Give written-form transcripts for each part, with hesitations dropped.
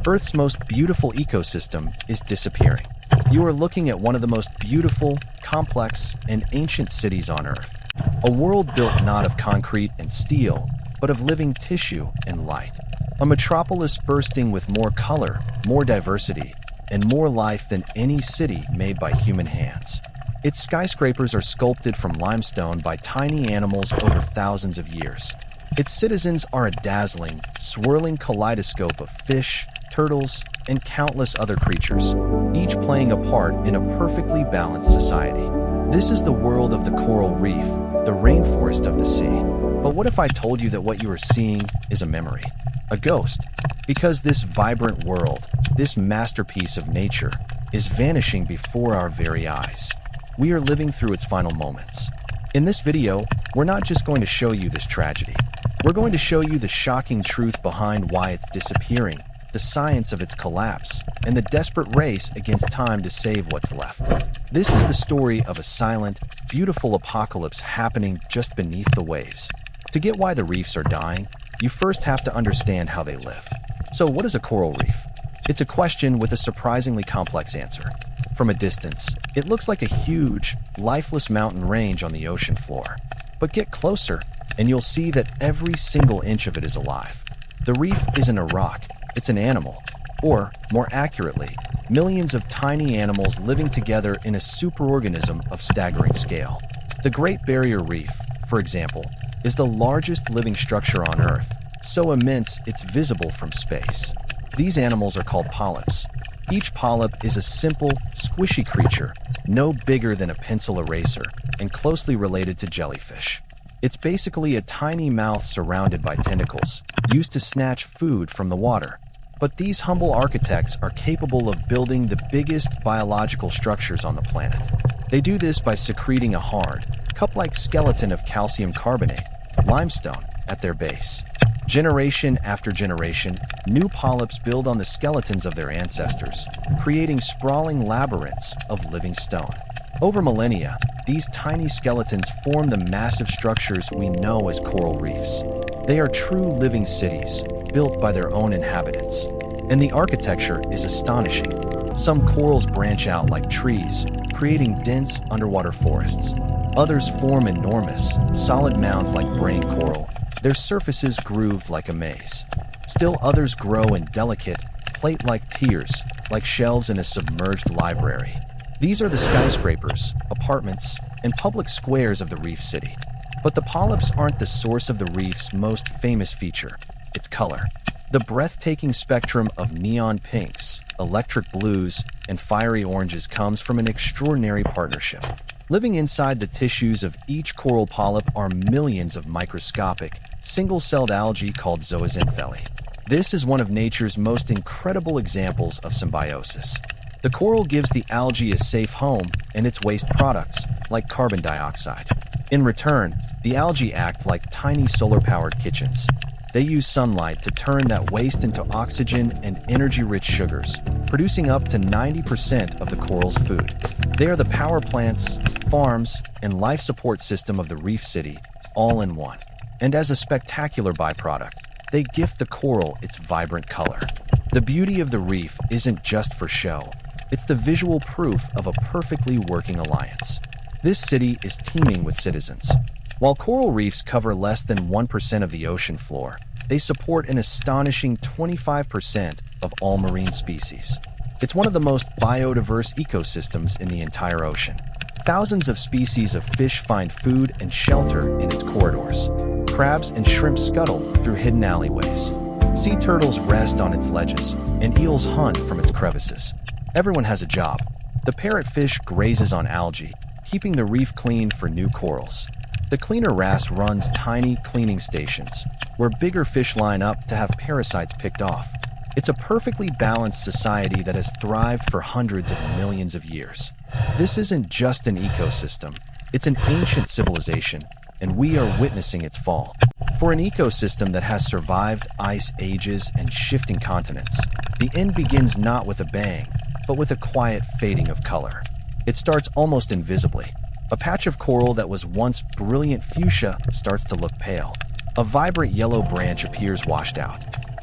Earth's most beautiful ecosystem is disappearing. You are looking at one of the most beautiful, complex, and ancient cities on Earth. A world built not of concrete and steel, but of living tissue and light. A metropolis bursting with more color, more diversity, and more life than any city made by human hands. Its skyscrapers are sculpted from limestone by tiny animals over thousands of years. Its citizens are a dazzling, swirling kaleidoscope of fish, turtles, and countless other creatures, each playing a part in a perfectly balanced society. This is the world of the coral reef, the rainforest of the sea. But what if I told you that what you are seeing is a memory, a ghost? Because this vibrant world, this masterpiece of nature, is vanishing before our very eyes. We are living through its final moments. In this video, we're not just going to show you this tragedy. We're going to show you the shocking truth behind why it's disappearing, the science of its collapse, and the desperate race against time to save what's left. This is the story of a silent, beautiful apocalypse happening just beneath the waves. To get why the reefs are dying, you first have to understand how they live. So what is a coral reef? It's a question with a surprisingly complex answer. From a distance, it looks like a huge, lifeless mountain range on the ocean floor. But get closer, and you'll see that every single inch of it is alive. The reef isn't a rock, it's an animal. Or, more accurately, millions of tiny animals living together in a superorganism of staggering scale. The Great Barrier Reef, for example, is the largest living structure on Earth, so immense it's visible from space. These animals are called polyps. Each polyp is a simple, squishy creature, no bigger than a pencil eraser, and closely related to jellyfish. It's basically a tiny mouth surrounded by tentacles, used to snatch food from the water. But these humble architects are capable of building the biggest biological structures on the planet. They do this by secreting a hard, cup-like skeleton of calcium carbonate, limestone, at their base. Generation after generation, new polyps build on the skeletons of their ancestors, creating sprawling labyrinths of living stone. Over millennia, these tiny skeletons form the massive structures we know as coral reefs. They are true living cities, built by their own inhabitants. And the architecture is astonishing. Some corals branch out like trees, creating dense underwater forests. Others form enormous, solid mounds like brain coral, their surfaces grooved like a maze. Still others grow in delicate, plate-like tiers, like shelves in a submerged library. These are the skyscrapers, apartments, and public squares of the reef city. But the polyps aren't the source of the reef's most famous feature, its color. The breathtaking spectrum of neon pinks, electric blues, and fiery oranges comes from an extraordinary partnership. Living inside the tissues of each coral polyp are millions of microscopic, single-celled algae called zooxanthellae. This is one of nature's most incredible examples of symbiosis. The coral gives the algae a safe home and its waste products, like carbon dioxide. In return, the algae act like tiny solar-powered kitchens. They use sunlight to turn that waste into oxygen and energy-rich sugars, producing up to 90% of the coral's food. They are the power plants, farms, and life support system of the reef city, all in one. And as a spectacular byproduct, they gift the coral its vibrant color. The beauty of the reef isn't just for show. It's the visual proof of a perfectly working alliance. This city is teeming with citizens. While coral reefs cover less than 1% of the ocean floor, they support an astonishing 25% of all marine species. It's one of the most biodiverse ecosystems in the entire ocean. Thousands of species of fish find food and shelter in its corridors. Crabs and shrimp scuttle through hidden alleyways. Sea turtles rest on its ledges, and eels hunt from its crevices. Everyone has a job. The parrotfish grazes on algae, keeping the reef clean for new corals. The cleaner wrasse runs tiny cleaning stations, where bigger fish line up to have parasites picked off. It's a perfectly balanced society that has thrived for hundreds of millions of years. This isn't just an ecosystem, it's an ancient civilization, and we are witnessing its fall. For an ecosystem that has survived ice ages and shifting continents, the end begins not with a bang, but with a quiet fading of color. It starts almost invisibly. A patch of coral that was once brilliant fuchsia starts to look pale. A vibrant yellow branch appears washed out.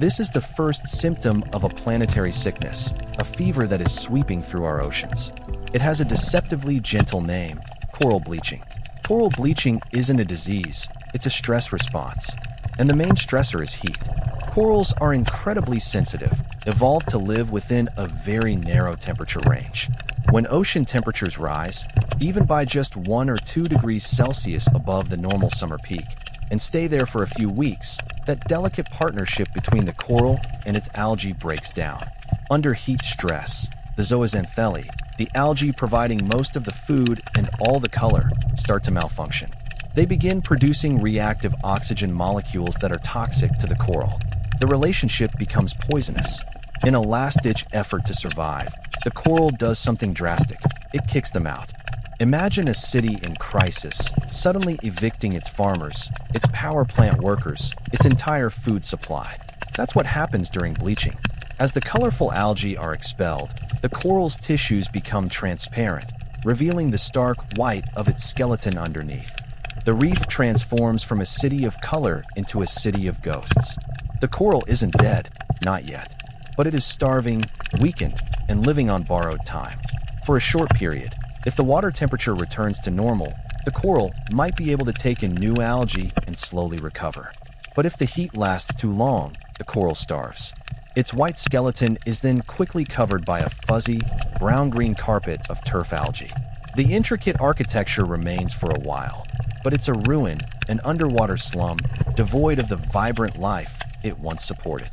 This is the first symptom of a planetary sickness, a fever that is sweeping through our oceans. It has a deceptively gentle name: coral bleaching. Coral bleaching isn't a disease, it's a stress response. And the main stressor is heat. Corals are incredibly sensitive, evolved to live within a very narrow temperature range. When ocean temperatures rise, even by just 1 or 2 degrees Celsius above the normal summer peak, and stay there for a few weeks, that delicate partnership between the coral and its algae breaks down. Under heat stress, the zooxanthellae, the algae providing most of the food and all the color, start to malfunction. They begin producing reactive oxygen molecules that are toxic to the coral. The relationship becomes poisonous. In a last-ditch effort to survive, the coral does something drastic. It kicks them out. Imagine a city in crisis, suddenly evicting its farmers, its power plant workers, its entire food supply. That's what happens during bleaching. As the colorful algae are expelled, the coral's tissues become transparent, revealing the stark white of its skeleton underneath. The reef transforms from a city of color into a city of ghosts. The coral isn't dead, not yet, but it is starving, weakened, and living on borrowed time. For a short period, if the water temperature returns to normal, the coral might be able to take in new algae and slowly recover. But if the heat lasts too long, the coral starves. Its white skeleton is then quickly covered by a fuzzy, brown-green carpet of turf algae. The intricate architecture remains for a while, but it's a ruin, an underwater slum, devoid of the vibrant life it once supported.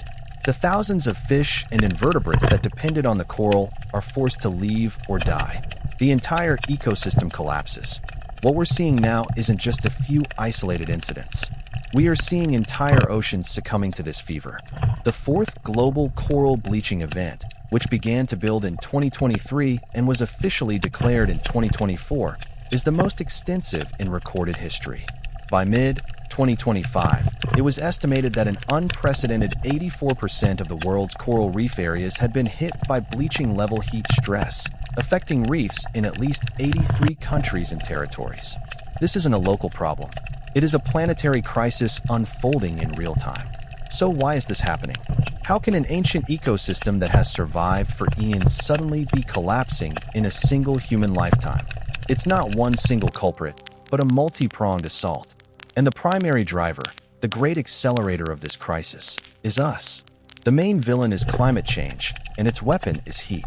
The thousands of fish and invertebrates that depended on the coral are forced to leave or die. The entire ecosystem collapses. What we're seeing now isn't just a few isolated incidents. We are seeing entire oceans succumbing to this fever. The fourth global coral bleaching event, which began to build in 2023 and was officially declared in 2024, is the most extensive in recorded history. By mid-2025, it was estimated that an unprecedented 84% of the world's coral reef areas had been hit by bleaching-level heat stress, affecting reefs in at least 83 countries and territories. This isn't a local problem. It is a planetary crisis unfolding in real time. So why is this happening? How can an ancient ecosystem that has survived for eons suddenly be collapsing in a single human lifetime? It's not one single culprit, but a multi-pronged assault. And the primary driver, the great accelerator of this crisis, is us. The main villain is climate change, and its weapon is heat.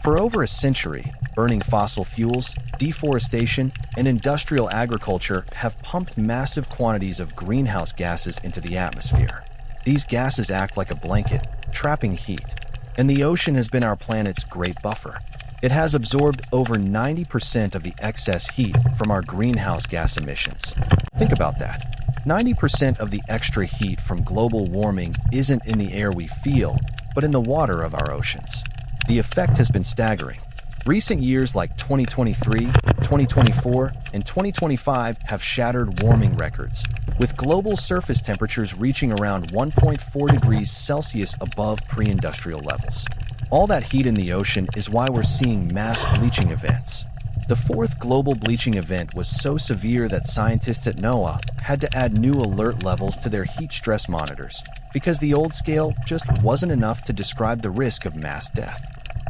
For over a century, burning fossil fuels, deforestation, and industrial agriculture have pumped massive quantities of greenhouse gases into the atmosphere. These gases act like a blanket, trapping heat, and the ocean has been our planet's great buffer. It has absorbed over 90% of the excess heat from our greenhouse gas emissions. Think about that. 90% of the extra heat from global warming isn't in the air we feel, but in the water of our oceans. The effect has been staggering. Recent years like 2023, 2024, and 2025 have shattered warming records, with global surface temperatures reaching around 1.4 degrees Celsius above pre-industrial levels. All that heat in the ocean is why we're seeing mass bleaching events. The fourth global bleaching event was so severe that scientists at NOAA had to add new alert levels to their heat stress monitors, because the old scale just wasn't enough to describe the risk of mass death.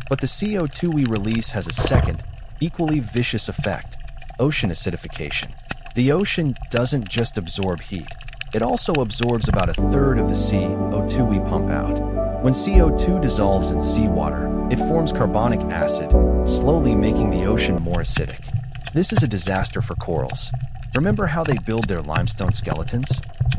But the CO2 we release has a second, equally vicious effect: ocean acidification. The ocean doesn't just absorb heat, it also absorbs about a third of the CO2 we pump out. When CO2 dissolves in seawater, it forms carbonic acid, slowly making the ocean more acidic. This is a disaster for corals. Remember how they build their limestone skeletons?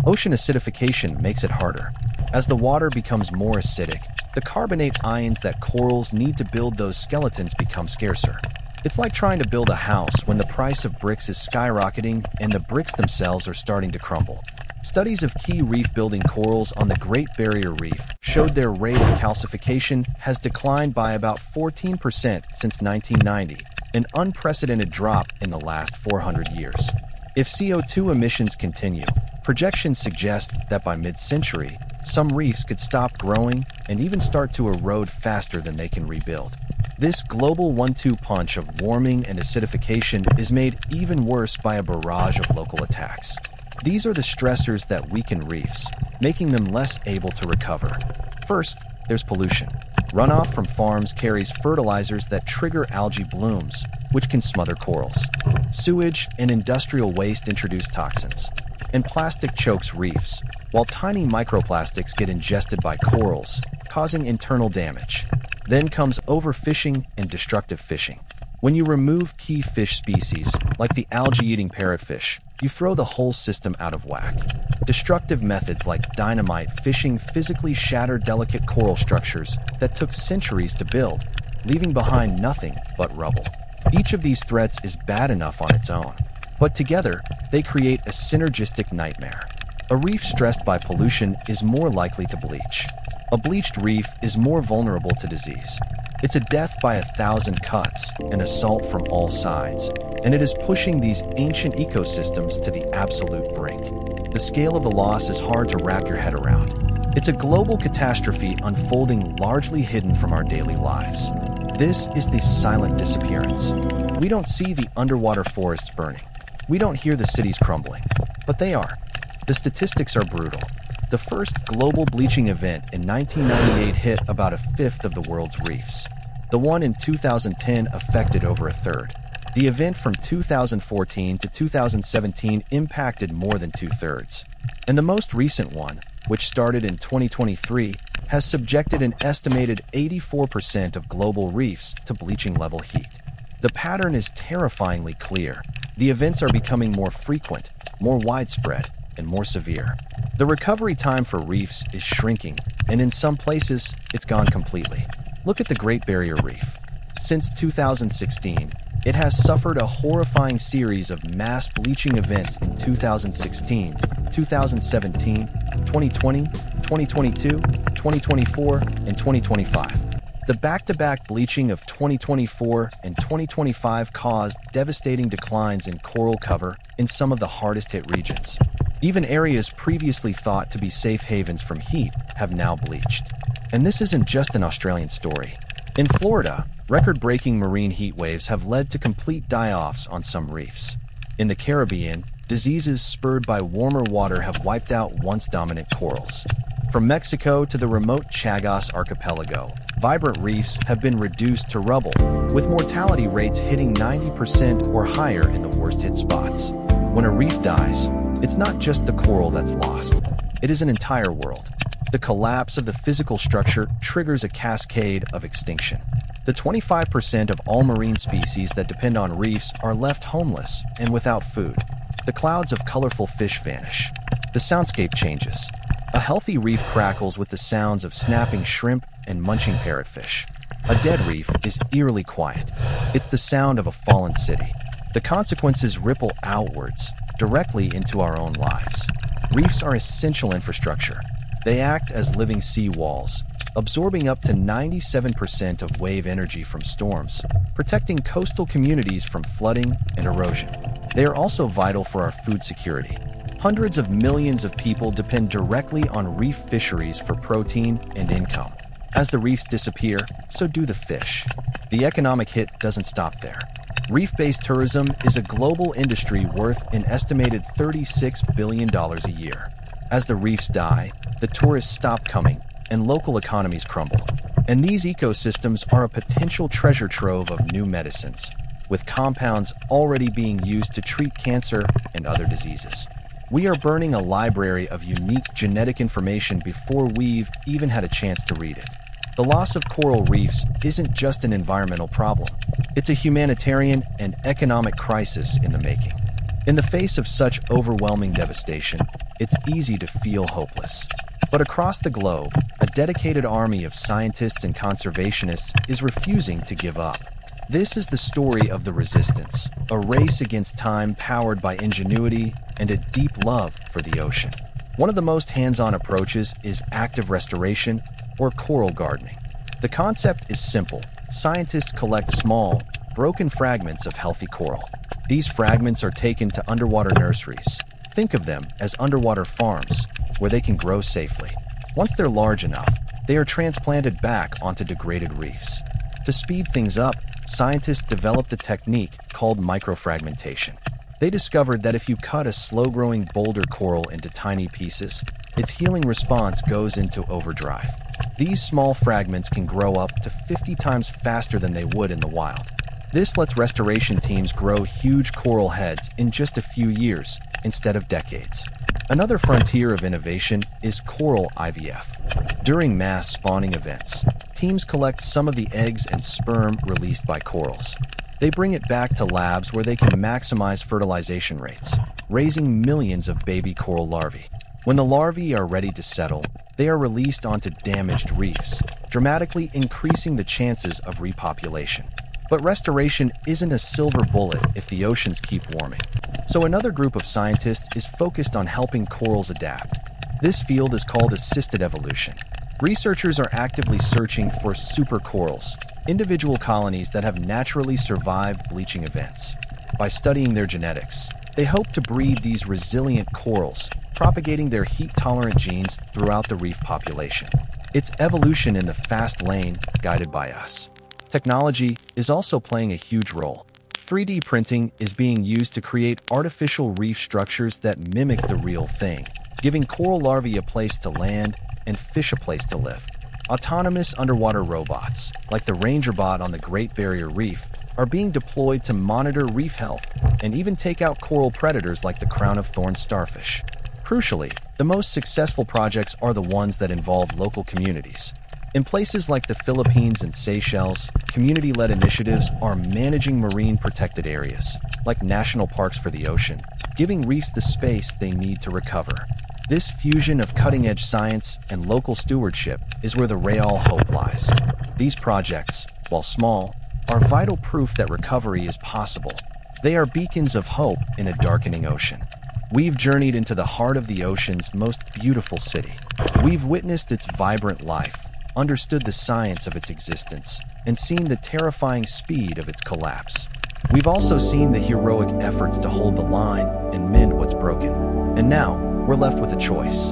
Ocean acidification makes it harder. As the water becomes more acidic, the carbonate ions that corals need to build those skeletons become scarcer. It's like trying to build a house when the price of bricks is skyrocketing and the bricks themselves are starting to crumble. Studies of key reef-building corals on the Great Barrier Reef showed their rate of calcification has declined by about 14% since 1990, an unprecedented drop in the last 400 years. If CO2 emissions continue, projections suggest that by mid-century, some reefs could stop growing and even start to erode faster than they can rebuild. This global one-two punch of warming and acidification is made even worse by a barrage of local attacks. These are the stressors that weaken reefs, making them less able to recover. First, there's pollution. Runoff from farms carries fertilizers that trigger algae blooms, which can smother corals. Sewage and industrial waste introduce toxins. And plastic chokes reefs, while tiny microplastics get ingested by corals, causing internal damage. Then comes overfishing and destructive fishing. When you remove key fish species, like the algae-eating parrotfish, you throw the whole system out of whack. Destructive methods like dynamite fishing physically shatter delicate coral structures that took centuries to build, leaving behind nothing but rubble. Each of these threats is bad enough on its own, but together, they create a synergistic nightmare. A reef stressed by pollution is more likely to bleach. A bleached reef is more vulnerable to disease. It's a death by 1,000 cuts, an assault from all sides, and it is pushing these ancient ecosystems to the absolute brink. The scale of the loss is hard to wrap your head around. It's a global catastrophe unfolding largely hidden from our daily lives. This is the silent disappearance. We don't see the underwater forests burning. We don't hear the cities crumbling, but they are. The statistics are brutal. The first global bleaching event in 1998 hit about a fifth of the world's reefs. The one in 2010 affected over a third. The event from 2014 to 2017 impacted more than two-thirds. And the most recent one, which started in 2023, has subjected an estimated 84% of global reefs to bleaching level heat. The pattern is terrifyingly clear. The events are becoming more frequent, more widespread, and more severe. The recovery time for reefs is shrinking, and in some places, it's gone completely. Look at the Great Barrier Reef. Since 2016, it has suffered a horrifying series of mass bleaching events in 2016, 2017, 2020, 2022, 2024, and 2025. The back-to-back bleaching of 2024 and 2025 caused devastating declines in coral cover in some of the hardest-hit regions. Even areas previously thought to be safe havens from heat have now bleached. And this isn't just an Australian story. In Florida, record-breaking marine heat waves have led to complete die-offs on some reefs. In the Caribbean, diseases spurred by warmer water have wiped out once dominant corals. From Mexico to the remote Chagos archipelago, vibrant reefs have been reduced to rubble, with mortality rates hitting 90% or higher in the worst-hit spots. When a reef dies, it's not just the coral that's lost. It is an entire world. The collapse of the physical structure triggers a cascade of extinction. The 25% of all marine species that depend on reefs are left homeless and without food. The clouds of colorful fish vanish. The soundscape changes. A healthy reef crackles with the sounds of snapping shrimp and munching parrotfish. A dead reef is eerily quiet. It's the sound of a fallen city. The consequences ripple outwards, directly into our own lives. Reefs are essential infrastructure. They act as living sea walls, absorbing up to 97% of wave energy from storms, protecting coastal communities from flooding and erosion. They are also vital for our food security. Hundreds of millions of people depend directly on reef fisheries for protein and income. As the reefs disappear, so do the fish. The economic hit doesn't stop there. Reef-based tourism is a global industry worth an estimated $36 billion a year. As the reefs die, the tourists stop coming, and local economies crumble. And these ecosystems are a potential treasure trove of new medicines, with compounds already being used to treat cancer and other diseases. We are burning a library of unique genetic information before we've even had a chance to read it. The loss of coral reefs isn't just an environmental problem. It's a humanitarian and economic crisis in the making. In the face of such overwhelming devastation, it's easy to feel hopeless. But across the globe, a dedicated army of scientists and conservationists is refusing to give up. This is the story of the resistance, a race against time powered by ingenuity and a deep love for the ocean. One of the most hands-on approaches is active restoration, or coral gardening. The concept is simple. Scientists collect small, broken fragments of healthy coral. These fragments are taken to underwater nurseries. Think of them as underwater farms, where they can grow safely. Once they're large enough, they are transplanted back onto degraded reefs. To speed things up, scientists developed a technique called microfragmentation. They discovered that if you cut a slow-growing boulder coral into tiny pieces, its healing response goes into overdrive. These small fragments can grow up to 50 times faster than they would in the wild. This lets restoration teams grow huge coral heads in just a few years instead of decades. Another frontier of innovation is coral IVF. During mass spawning events, teams collect some of the eggs and sperm released by corals. They bring it back to labs where they can maximize fertilization rates, raising millions of baby coral larvae. When the larvae are ready to settle, they are released onto damaged reefs, dramatically increasing the chances of repopulation. But restoration isn't a silver bullet if the oceans keep warming. So another group of scientists is focused on helping corals adapt. This field is called assisted evolution. Researchers are actively searching for supercorals, individual colonies that have naturally survived bleaching events. By studying their genetics, they hope to breed these resilient corals, propagating their heat-tolerant genes throughout the reef population. It's evolution in the fast lane, guided by us. Technology is also playing a huge role. 3D printing is being used to create artificial reef structures that mimic the real thing, giving coral larvae a place to land and fish a place to live. Autonomous underwater robots, like the Ranger bot on the Great Barrier Reef, are being deployed to monitor reef health and even take out coral predators like the crown-of-thorns starfish. Crucially, the most successful projects are the ones that involve local communities. In places like the Philippines and Seychelles, community-led initiatives are managing marine protected areas, like national parks for the ocean, giving reefs the space they need to recover. This fusion of cutting-edge science and local stewardship is where the real hope lies. These projects, while small, are vital proof that recovery is possible. They are beacons of hope in a darkening ocean. We've journeyed into the heart of the ocean's most beautiful city. We've witnessed its vibrant life, understood the science of its existence, and seen the terrifying speed of its collapse. We've also seen the heroic efforts to hold the line and mend what's broken. And now, we're left with a choice.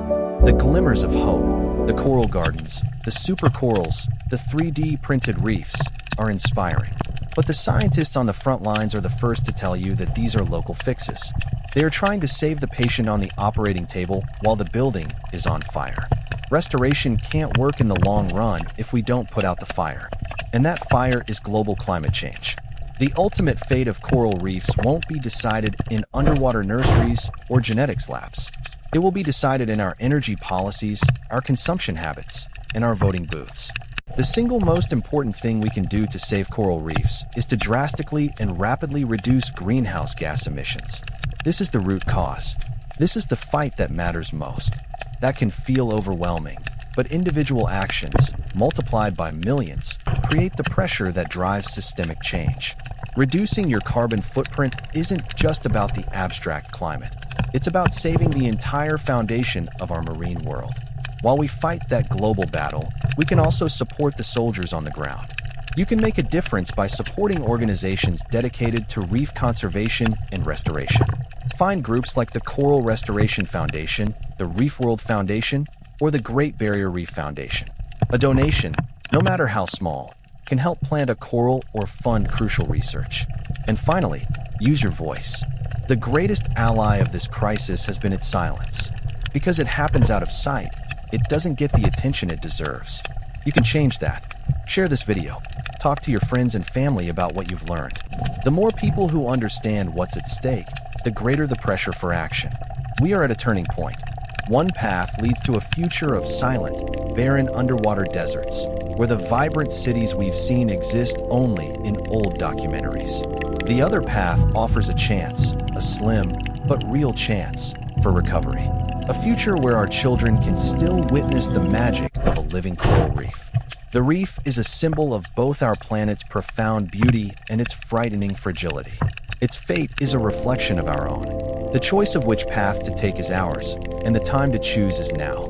The glimmers of hope, the coral gardens, the supercorals, the 3D printed reefs are inspiring. But the scientists on the front lines are the first to tell you that these are local fixes. They are trying to save the patient on the operating table while the building is on fire. Restoration can't work in the long run if we don't put out the fire. And that fire is global climate change. The ultimate fate of coral reefs won't be decided in underwater nurseries or genetics labs. It will be decided in our energy policies, our consumption habits, and our voting booths. The single most important thing we can do to save coral reefs is to drastically and rapidly reduce greenhouse gas emissions. This is the root cause. This is the fight that matters most. That can feel overwhelming, but individual actions, multiplied by millions, create the pressure that drives systemic change. Reducing your carbon footprint isn't just about the abstract climate. It's about saving the entire foundation of our marine world. While we fight that global battle, we can also support the soldiers on the ground. You can make a difference by supporting organizations dedicated to reef conservation and restoration. Find groups like the Coral Restoration Foundation, the Reef World Foundation, or the Great Barrier Reef Foundation. A donation, no matter how small, can help plant a coral or fund crucial research. And finally, use your voice. The greatest ally of this crisis has been its silence. Because it happens out of sight, it doesn't get the attention it deserves. You can change that. Share this video. Talk to your friends and family about what you've learned. The more people who understand what's at stake, the greater the pressure for action. We are at a turning point. One path leads to a future of silent, barren underwater deserts, where the vibrant cities we've seen exist only in old documentaries. The other path offers a chance, a slim but real chance, for recovery. A future where our children can still witness the magic of a living coral reef. The reef is a symbol of both our planet's profound beauty and its frightening fragility. Its fate is a reflection of our own. The choice of which path to take is ours, and the time to choose is now.